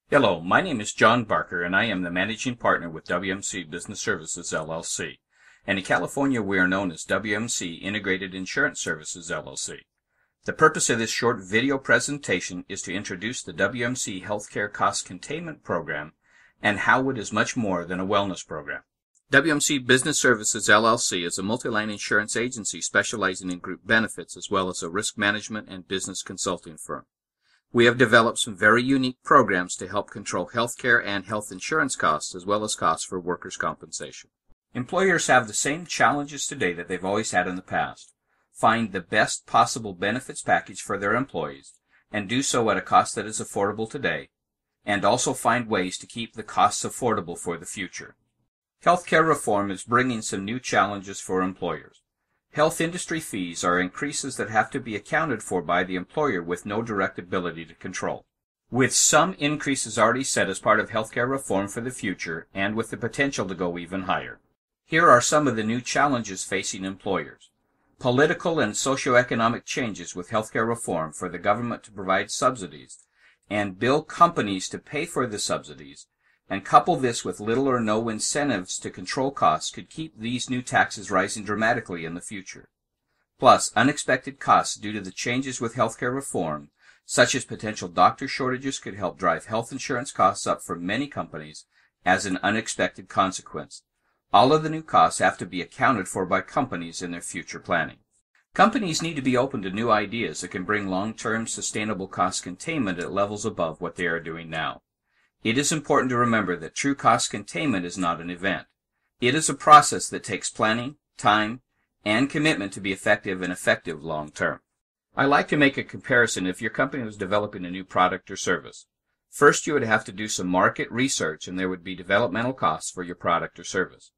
Hello, my name is John Barker, and I am the Managing Partner with WMC Business Services, LLC. And in California, we are known as WMC Integrated Insurance Services, LLC. The purpose of this short video presentation is to introduce the WMC Healthcare Cost Containment Program and how it is much more than a wellness program. WMC Business Services, LLC is a multi-line insurance agency specializing in group benefits as well as a risk management and business consulting firm. We have developed some very unique programs to help control healthcare and health insurance costs as well as costs for workers' compensation. Employers have the same challenges today that they've always had in the past. Find the best possible benefits package for their employees and do so at a cost that is affordable today, and also find ways to keep the costs affordable for the future. Healthcare reform is bringing some new challenges for employers. Health industry fees are increases that have to be accounted for by the employer with no direct ability to control. With some increases already set as part of healthcare reform for the future and with the potential to go even higher. Here are some of the new challenges facing employers. Political and socioeconomic changes with healthcare reform for the government to provide subsidies and bill companies to pay for the subsidies, and couple this with little or no incentives to control costs could keep these new taxes rising dramatically in the future. Plus, unexpected costs due to the changes with healthcare reform, such as potential doctor shortages, could help drive health insurance costs up for many companies as an unexpected consequence. All of the new costs have to be accounted for by companies in their future planning. Companies need to be open to new ideas that can bring long-term sustainable cost containment at levels above what they are doing now. It is important to remember that true cost containment is not an event. It is a process that takes planning, time, and commitment to be effective and effective long term. I like to make a comparison if your company was developing a new product or service. First, you would have to do some market research and there would be developmental costs for your product or service.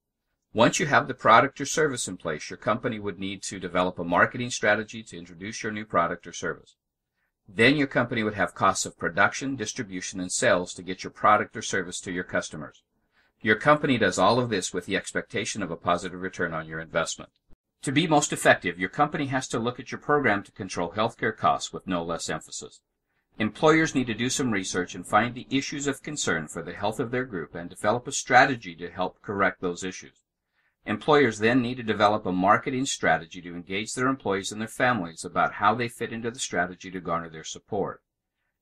Once you have the product or service in place, your company would need to develop a marketing strategy to introduce your new product or service. Then your company would have costs of production, distribution, and sales to get your product or service to your customers. Your company does all of this with the expectation of a positive return on your investment. To be most effective, your company has to look at your program to control healthcare costs with no less emphasis. Employers need to do some research and find the issues of concern for the health of their group and develop a strategy to help correct those issues. Employers then need to develop a marketing strategy to engage their employees and their families about how they fit into the strategy to garner their support.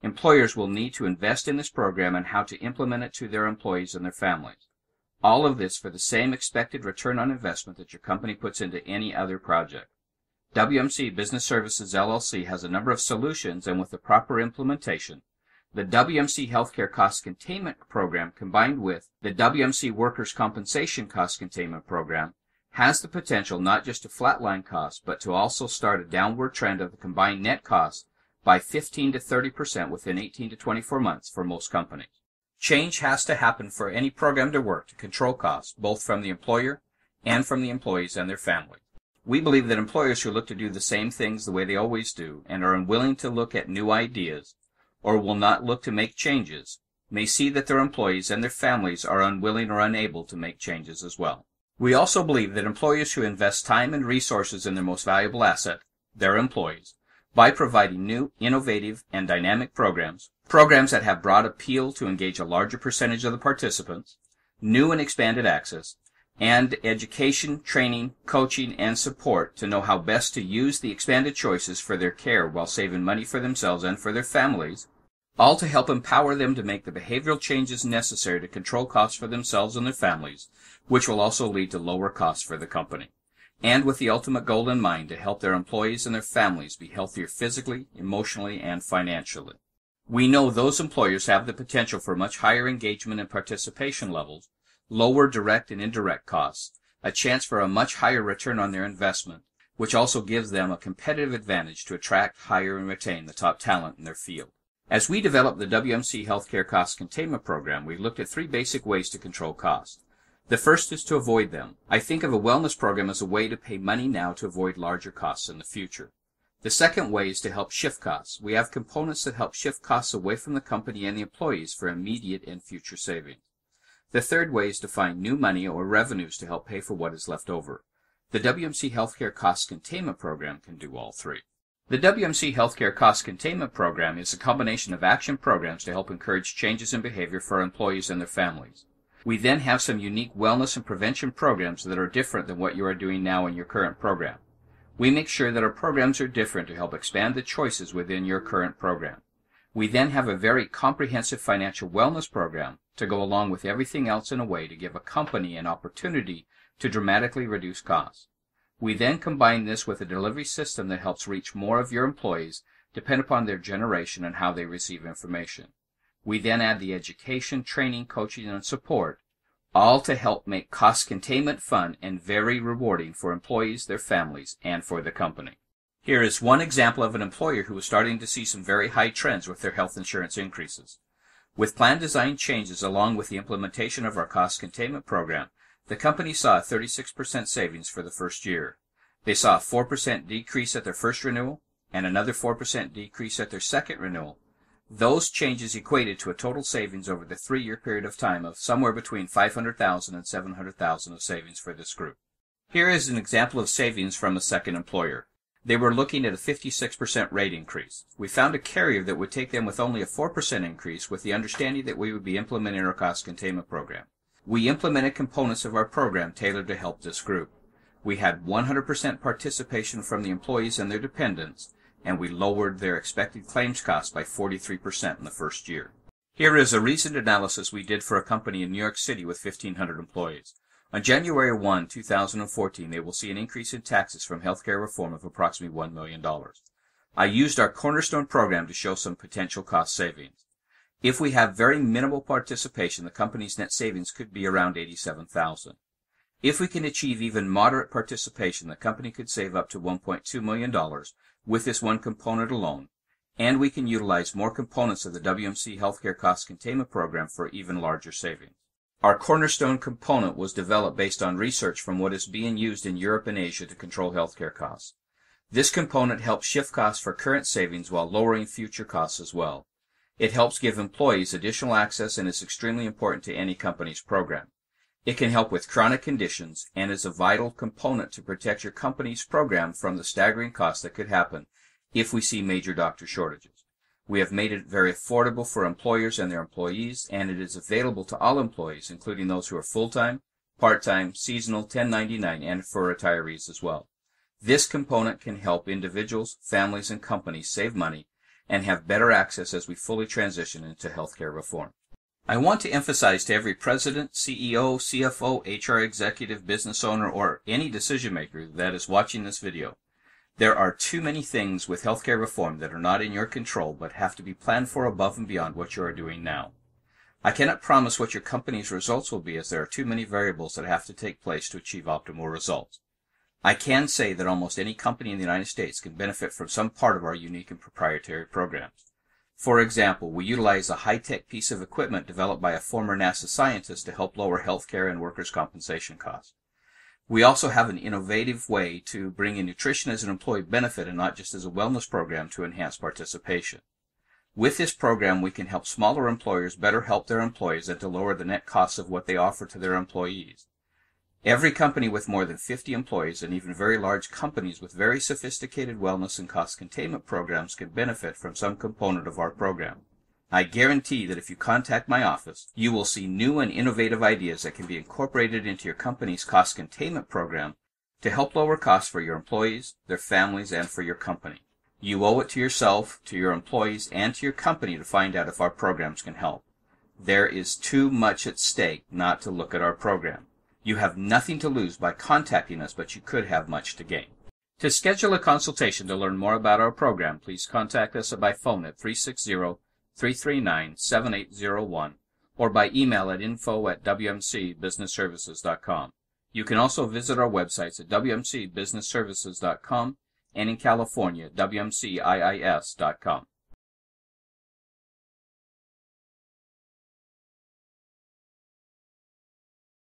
Employers will need to invest in this program and how to implement it to their employees and their families. All of this for the same expected return on investment that your company puts into any other project. WMC Business Services LLC has a number of solutions, and with the proper implementation, the WMC Healthcare Cost Containment Program combined with the WMC Workers' Compensation Cost Containment Program has the potential not just to flatline costs, but to also start a downward trend of the combined net cost by 15 to 30% within 18 to 24 months for most companies. Change has to happen for any program to work to control costs, both from the employer and from the employees and their families. We believe that employers who look to do the same things the way they always do and are unwilling to look at new ideas or will not look to make changes, may see that their employees and their families are unwilling or unable to make changes as well. We also believe that employers who invest time and resources in their most valuable asset, their employees, by providing new, innovative, and dynamic programs that have broad appeal to engage a larger percentage of the participants, new and expanded access, and education, training, coaching, and support to know how best to use the expanded choices for their care while saving money for themselves and for their families, all to help empower them to make the behavioral changes necessary to control costs for themselves and their families, which will also lead to lower costs for the company, and with the ultimate goal in mind to help their employees and their families be healthier physically, emotionally, and financially. We know those employers have the potential for much higher engagement and participation levels, lower direct and indirect costs, a chance for a much higher return on their investment, which also gives them a competitive advantage to attract, hire, and retain the top talent in their field. As we developed the WMC Healthcare Cost Containment Program, we looked at three basic ways to control costs. The first is to avoid them. I think of a wellness program as a way to pay money now to avoid larger costs in the future. The second way is to help shift costs. We have components that help shift costs away from the company and the employees for immediate and future savings. The third way is to find new money or revenues to help pay for what is left over. The WMC Healthcare Cost Containment Program can do all three. The WMC Healthcare Cost Containment Program is a combination of action programs to help encourage changes in behavior for our employees and their families. We then have some unique wellness and prevention programs that are different than what you are doing now in your current program. We make sure that our programs are different to help expand the choices within your current program. We then have a very comprehensive financial wellness program to go along with everything else in a way to give a company an opportunity to dramatically reduce costs. We then combine this with a delivery system that helps reach more of your employees, depend upon their generation and how they receive information. We then add the education, training, coaching, and support, all to help make cost containment fun and very rewarding for employees, their families, and for the company. Here is one example of an employer who is starting to see some very high trends with their health insurance increases. With plan design changes along with the implementation of our cost containment program, the company saw a 36% savings for the first year. They saw a 4% decrease at their first renewal and another 4% decrease at their second renewal. Those changes equated to a total savings over the 3-year period of time of somewhere between $500,000 and $700,000 of savings for this group. Here is an example of savings from a second employer. They were looking at a 56% rate increase. We found a carrier that would take them with only a 4% increase with the understanding that we would be implementing our cost containment program. We implemented components of our program tailored to help this group. We had 100% participation from the employees and their dependents, and we lowered their expected claims costs by 43% in the first year. Here is a recent analysis we did for a company in New York City with 1,500 employees. On January 1, 2014, they will see an increase in taxes from healthcare reform of approximately $1 million. I used our Cornerstone program to show some potential cost savings. If we have very minimal participation, the company's net savings could be around $87,000. If we can achieve even moderate participation, the company could save up to $1.2 million with this one component alone, and we can utilize more components of the WMC Healthcare Cost Containment Program for even larger savings. Our Cornerstone component was developed based on research from what is being used in Europe and Asia to control healthcare costs. This component helps shift costs for current savings while lowering future costs as well. It helps give employees additional access and is extremely important to any company's program. It can help with chronic conditions and is a vital component to protect your company's program from the staggering costs that could happen if we see major doctor shortages. We have made it very affordable for employers and their employees, and it is available to all employees, including those who are full-time, part-time, seasonal, 1099, and for retirees as well. This component can help individuals, families, and companies save money and have better access as we fully transition into healthcare reform. I want to emphasize to every president, CEO, CFO, HR executive, business owner, or any decision maker that is watching this video, there are too many things with healthcare reform that are not in your control but have to be planned for above and beyond what you are doing now. I cannot promise what your company's results will be as there are too many variables that have to take place to achieve optimal results. I can say that almost any company in the United States can benefit from some part of our unique and proprietary programs. For example, we utilize a high-tech piece of equipment developed by a former NASA scientist to help lower healthcare and workers' compensation costs. We also have an innovative way to bring in nutrition as an employee benefit and not just as a wellness program to enhance participation. With this program, we can help smaller employers better help their employees and to lower the net costs of what they offer to their employees. Every company with more than 50 employees and even very large companies with very sophisticated wellness and cost containment programs can benefit from some component of our program. I guarantee that if you contact my office, you will see new and innovative ideas that can be incorporated into your company's cost containment program to help lower costs for your employees, their families, and for your company. You owe it to yourself, to your employees, and to your company to find out if our programs can help. There is too much at stake not to look at our program. You have nothing to lose by contacting us, but you could have much to gain. To schedule a consultation to learn more about our program, please contact us by phone at 360-339-7801 or by email at info@wmcbusinessservices.com. You can also visit our websites at wmcbusinessservices.com and in California, wmciis.com.